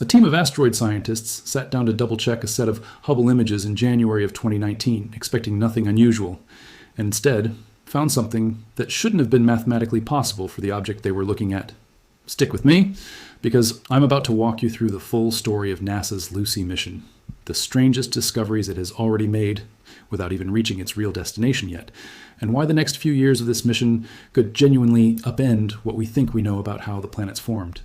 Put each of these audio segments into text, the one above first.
A team of asteroid scientists sat down to double-check a set of Hubble images in January of 2019, expecting nothing unusual, and instead found something that shouldn't have been mathematically possible for the object they were looking at. Stick with me, because I'm about to walk you through the full story of NASA's Lucy mission, the strangest discoveries it has already made without even reaching its real destination yet, and why the next few years of this mission could genuinely upend what we think we know about how the planets formed.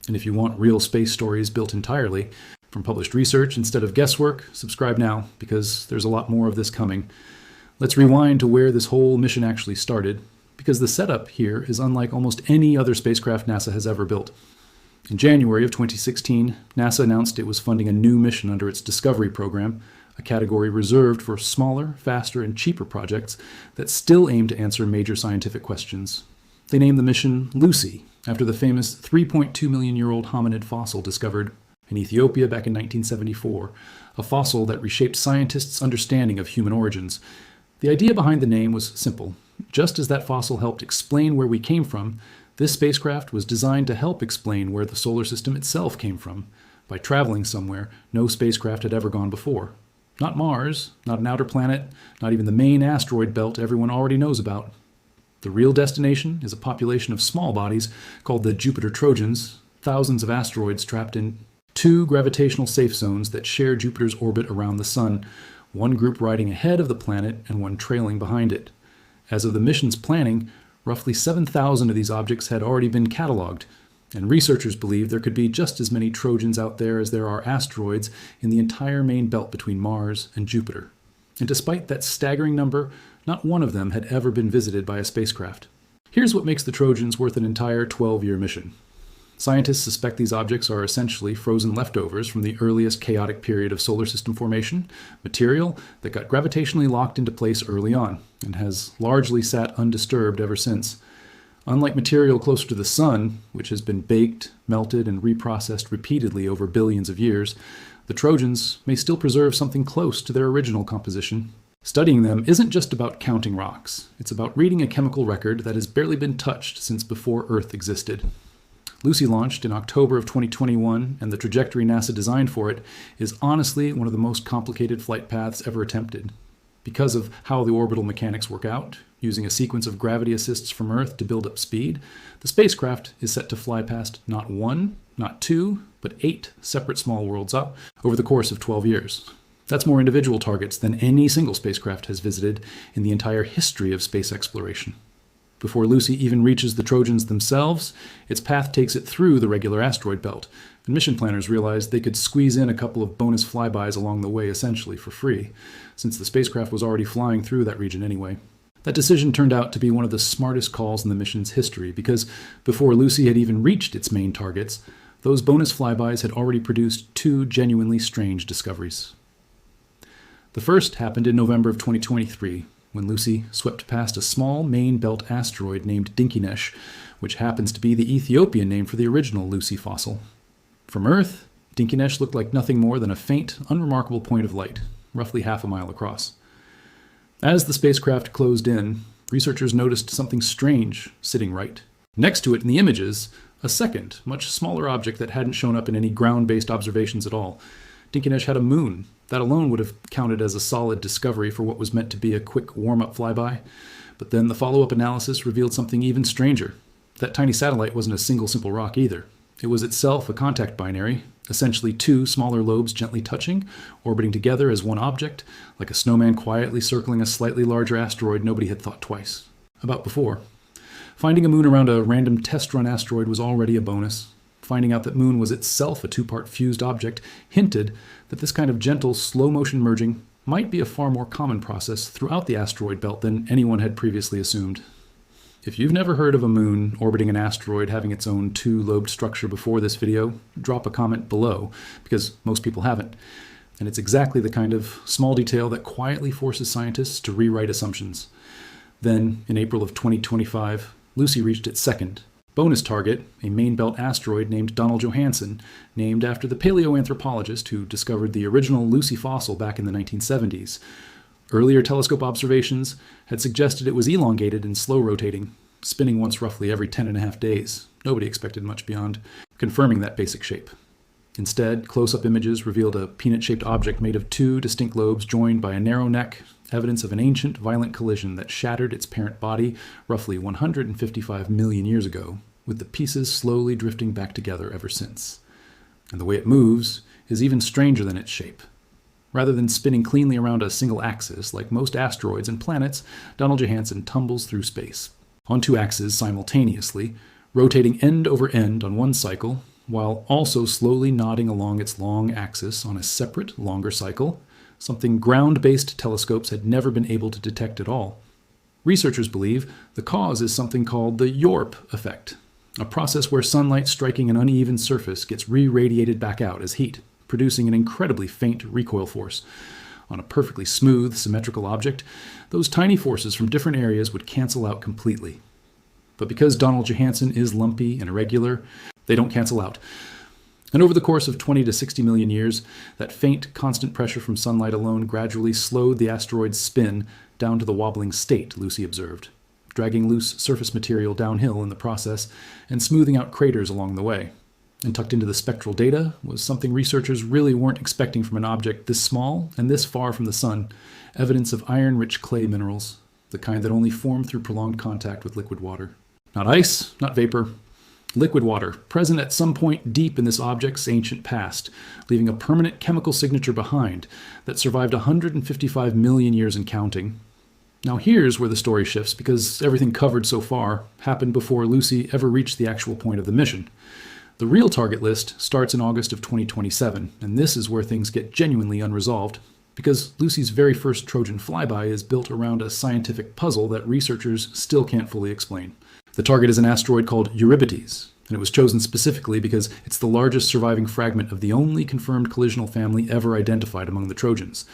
And if you want real space stories built entirely from published research instead of guesswork, subscribe now, because there's a lot more of this coming. Let's rewind to where this whole mission actually started, because the setup here is unlike almost any other spacecraft NASA has ever built. In January of 2016, NASA announced it was funding a new mission under its Discovery program, a category reserved for smaller, faster, and cheaper projects that still aim to answer major scientific questions. They named the mission Lucy, after the famous 3.2 million-year-old hominid fossil discovered in Ethiopia back in 1974, a fossil that reshaped scientists' understanding of human origins. The idea behind the name was simple. Just as that fossil helped explain where we came from, this spacecraft was designed to help explain where the solar system itself came from, by traveling somewhere no spacecraft had ever gone before. Not Mars, not an outer planet, not even the main asteroid belt everyone already knows about. The real destination is a population of small bodies called the Jupiter Trojans, thousands of asteroids trapped in two gravitational safe zones that share Jupiter's orbit around the Sun, one group riding ahead of the planet and one trailing behind it. As of the mission's planning, roughly 7,000 of these objects had already been cataloged, and researchers believe there could be just as many Trojans out there as there are asteroids in the entire main belt between Mars and Jupiter. And despite that staggering number, not one of them had ever been visited by a spacecraft. Here's what makes the Trojans worth an entire 12-year mission. Scientists suspect these objects are essentially frozen leftovers from the earliest chaotic period of solar system formation, material that got gravitationally locked into place early on, and has largely sat undisturbed ever since. Unlike material closer to the Sun, which has been baked, melted, and reprocessed repeatedly over billions of years, the Trojans may still preserve something close to their original composition. Studying them isn't just about counting rocks. It's about reading a chemical record that has barely been touched since before Earth existed. Lucy launched in October of 2021, and the trajectory NASA designed for it is honestly one of the most complicated flight paths ever attempted. Because of how the orbital mechanics work out, using a sequence of gravity assists from Earth to build up speed, the spacecraft is set to fly past not one, not two, but 8 separate small worlds up over the course of 12 years. That's more individual targets than any single spacecraft has visited in the entire history of space exploration. Before Lucy even reaches the Trojans themselves, its path takes it through the regular asteroid belt, and mission planners realized they could squeeze in a couple of bonus flybys along the way essentially for free, since the spacecraft was already flying through that region anyway. That decision turned out to be one of the smartest calls in the mission's history, because before Lucy had even reached its main targets, those bonus flybys had already produced 2 genuinely strange discoveries. The first happened in November of 2023, when Lucy swept past a small main belt asteroid named Dinkinesh, which happens to be the Ethiopian name for the original Lucy fossil. From Earth, Dinkinesh looked like nothing more than a faint, unremarkable point of light, roughly half a mile across. As the spacecraft closed in, researchers noticed something strange sitting right next to it in the images, a second, much smaller object that hadn't shown up in any ground-based observations at all. Dinkinesh had a moon. That alone would have counted as a solid discovery for what was meant to be a quick warm-up flyby. But then the follow-up analysis revealed something even stranger. That tiny satellite wasn't a single simple rock either. It was itself a contact binary, essentially 2 smaller lobes gently touching, orbiting together as one object, like a snowman quietly circling a slightly larger asteroid nobody had thought twice about before. Finding a moon around a random test-run asteroid was already a bonus. Finding out that Moon was itself a 2-part fused object hinted that this kind of gentle, slow-motion merging might be a far more common process throughout the asteroid belt than anyone had previously assumed. If you've never heard of a moon orbiting an asteroid having its own 2-lobed structure before this video, drop a comment below, because most people haven't. And it's exactly the kind of small detail that quietly forces scientists to rewrite assumptions. Then, in April of 2025, Lucy reached its second bonus target, a main belt asteroid named Donaldjohanson, named after the paleoanthropologist who discovered the original Lucy fossil back in the 1970s. Earlier telescope observations had suggested it was elongated and slow rotating, spinning once roughly every 10.5 days. Nobody expected much beyond confirming that basic shape. Instead, close-up images revealed a peanut-shaped object made of two distinct lobes joined by a narrow neck, evidence of an ancient, violent collision that shattered its parent body roughly 155 million years ago, with the pieces slowly drifting back together ever since. And the way it moves is even stranger than its shape. Rather than spinning cleanly around a single axis, like most asteroids and planets, Donaldjohanson tumbles through space, on two axes simultaneously, rotating end over end on one cycle, while also slowly nodding along its long axis on a separate, longer cycle, something ground-based telescopes had never been able to detect at all. Researchers believe the cause is something called the Yorp effect, a process where sunlight striking an uneven surface gets re-radiated back out as heat, producing an incredibly faint recoil force. On a perfectly smooth, symmetrical object, those tiny forces from different areas would cancel out completely. But because Donaldjohanson is lumpy and irregular, they don't cancel out. And over the course of 20 to 60 million years, that faint, constant pressure from sunlight alone gradually slowed the asteroid's spin down to the wobbling state Lucy observed, dragging loose surface material downhill in the process and smoothing out craters along the way. And tucked into the spectral data was something researchers really weren't expecting from an object this small and this far from the sun, evidence of iron-rich clay minerals, the kind that only form through prolonged contact with liquid water. Not ice, not vapor. Liquid water, present at some point deep in this object's ancient past, leaving a permanent chemical signature behind that survived 155 million years and counting. Now here's where the story shifts, because everything covered so far happened before Lucy ever reached the actual point of the mission. The real target list starts in August of 2027, and this is where things get genuinely unresolved, because Lucy's very first Trojan flyby is built around a scientific puzzle that researchers still can't fully explain. The target is an asteroid called Eurybates, and it was chosen specifically because it's the largest surviving fragment of the only confirmed collisional family ever identified among the Trojans,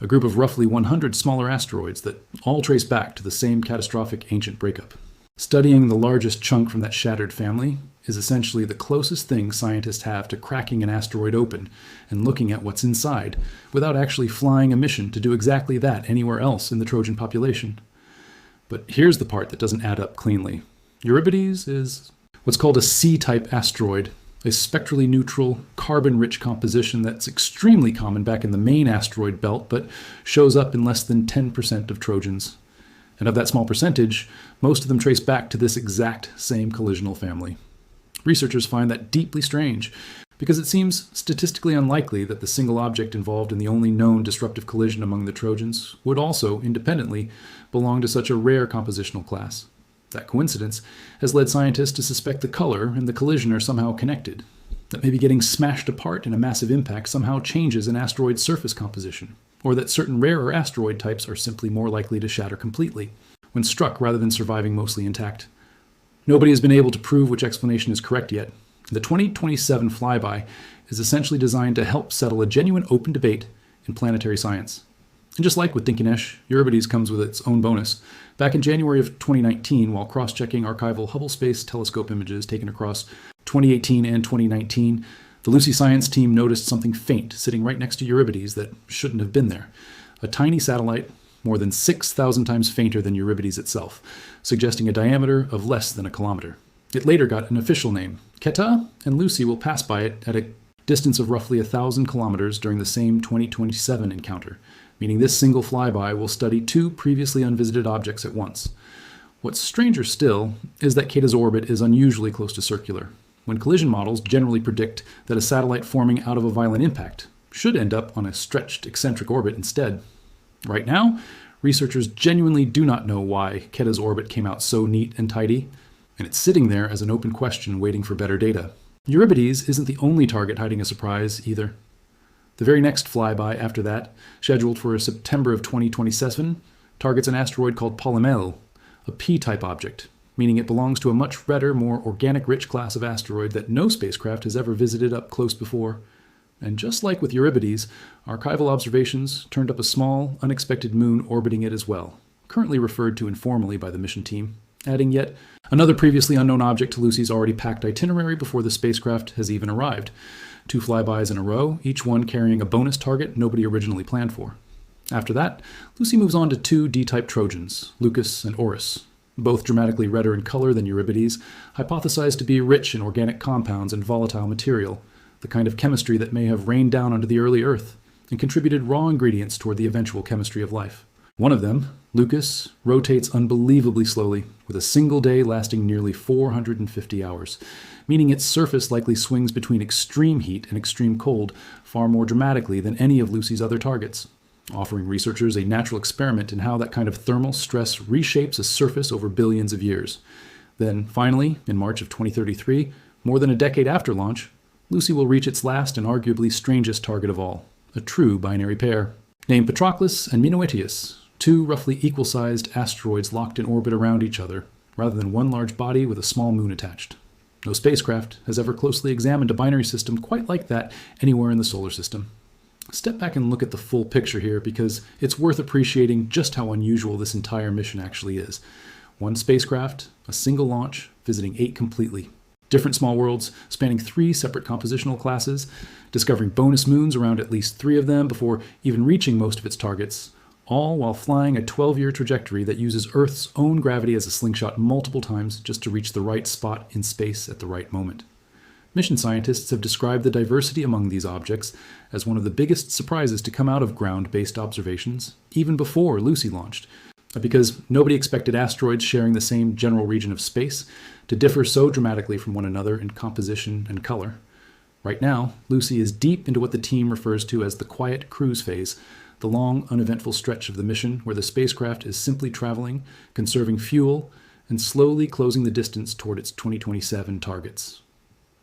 a group of roughly 100 smaller asteroids that all trace back to the same catastrophic ancient breakup. Studying the largest chunk from that shattered family is essentially the closest thing scientists have to cracking an asteroid open and looking at what's inside, without actually flying a mission to do exactly that anywhere else in the Trojan population. But here's the part that doesn't add up cleanly. Eurybates is what's called a C-type asteroid, a spectrally neutral, carbon-rich composition that's extremely common back in the main asteroid belt, but shows up in less than 10% of Trojans. And of that small percentage, most of them trace back to this exact same collisional family. Researchers find that deeply strange, because it seems statistically unlikely that the single object involved in the only known disruptive collision among the Trojans would also, independently, belong to such a rare compositional class. That coincidence has led scientists to suspect the color and the collision are somehow connected, that maybe getting smashed apart in a massive impact somehow changes an asteroid's surface composition, or that certain rarer asteroid types are simply more likely to shatter completely when struck rather than surviving mostly intact. Nobody has been able to prove which explanation is correct yet. The 2027 flyby is essentially designed to help settle a genuine open debate in planetary science. And just like with Dinkinesh, Eurybates comes with its own bonus. Back in January of 2019, while cross-checking archival Hubble Space Telescope images taken across 2018 and 2019, the Lucy science team noticed something faint sitting right next to Eurybates that shouldn't have been there. A tiny satellite, more than 6,000 times fainter than Eurybates itself, suggesting a diameter of less than a kilometer. It later got an official name, Queta, and Lucy will pass by it at a distance of roughly 1,000 kilometers during the same 2027 encounter, meaning this single flyby will study two previously unvisited objects at once. What's stranger still is that Queta's orbit is unusually close to circular, when collision models generally predict that a satellite forming out of a violent impact should end up on a stretched eccentric orbit instead. Right now, researchers genuinely do not know why Queta's orbit came out so neat and tidy, and it's sitting there as an open question waiting for better data. Eurybates isn't the only target hiding a surprise either. The very next flyby after that, scheduled for September of 2027, targets an asteroid called Polymele, a P-type object, meaning it belongs to a much redder, more organic-rich class of asteroid that no spacecraft has ever visited up close before. And just like with Eurybates, archival observations turned up a small, unexpected moon orbiting it as well, currently referred to informally by the mission team, adding yet another previously unknown object to Lucy's already packed itinerary before the spacecraft has even arrived. 2 flybys in a row, each one carrying a bonus target nobody originally planned for. After that, Lucy moves on to 2 D-type Trojans, Leucus and Orus, both dramatically redder in color than Eurybates, hypothesized to be rich in organic compounds and volatile material, the kind of chemistry that may have rained down onto the early Earth and contributed raw ingredients toward the eventual chemistry of life. One of them, Leucus, rotates unbelievably slowly, with a single day lasting nearly 450 hours, meaning its surface likely swings between extreme heat and extreme cold far more dramatically than any of Lucy's other targets, offering researchers a natural experiment in how that kind of thermal stress reshapes a surface over billions of years. Then, finally, in March of 2033, more than a decade after launch, Lucy will reach its last and arguably strangest target of all, a true binary pair. Named Patroclus and Menoetius, two roughly equal-sized asteroids locked in orbit around each other, rather than one large body with a small moon attached. No spacecraft has ever closely examined a binary system quite like that anywhere in the solar system. Step back and look at the full picture here, because it's worth appreciating just how unusual this entire mission actually is. One spacecraft, a single launch, visiting 8 completely different small worlds spanning 3 separate compositional classes, discovering bonus moons around at least 3 of them before even reaching most of its targets, all while flying a 12-year trajectory that uses Earth's own gravity as a slingshot multiple times just to reach the right spot in space at the right moment. Mission scientists have described the diversity among these objects as one of the biggest surprises to come out of ground-based observations, even before Lucy launched, because nobody expected asteroids sharing the same general region of space to differ so dramatically from one another in composition and color. Right now, Lucy is deep into what the team refers to as the quiet cruise phase, the long, uneventful stretch of the mission where the spacecraft is simply traveling, conserving fuel, and slowly closing the distance toward its 2027 targets.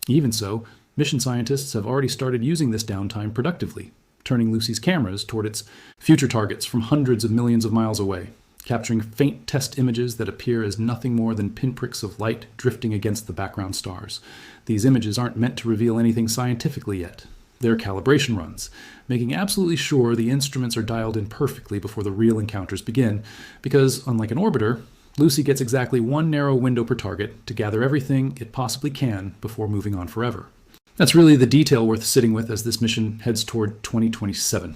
Even so, mission scientists have already started using this downtime productively, turning Lucy's cameras toward its future targets from hundreds of millions of miles away, capturing faint test images that appear as nothing more than pinpricks of light drifting against the background stars. These images aren't meant to reveal anything scientifically yet. They're calibration runs, making absolutely sure the instruments are dialed in perfectly before the real encounters begin, because, unlike an orbiter, Lucy gets exactly one narrow window per target to gather everything it possibly can before moving on forever. That's really the detail worth sitting with as this mission heads toward 2027.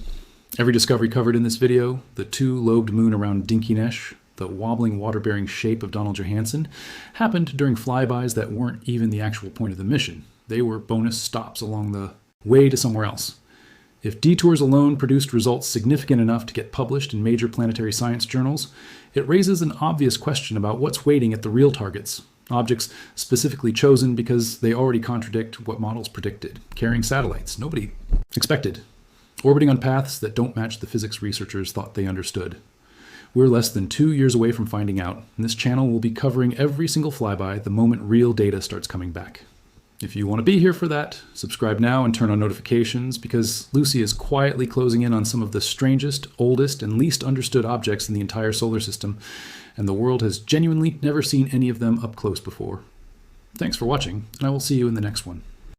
Every discovery covered in this video, the 2-lobed moon around Dinkinesh, the wobbling water-bearing shape of Donaldjohanson, happened during flybys that weren't even the actual point of the mission. They were bonus stops along the way to somewhere else. If detours alone produced results significant enough to get published in major planetary science journals, it raises an obvious question about what's waiting at the real targets, objects specifically chosen because they already contradict what models predicted, carrying satellites nobody expected, orbiting on paths that don't match the physics researchers thought they understood. We're less than 2 years away from finding out, and this channel will be covering every single flyby the moment real data starts coming back. If you want to be here for that, subscribe now and turn on notifications, because Lucy is quietly closing in on some of the strangest, oldest, and least understood objects in the entire solar system, and the world has genuinely never seen any of them up close before. Thanks for watching, and I will see you in the next one.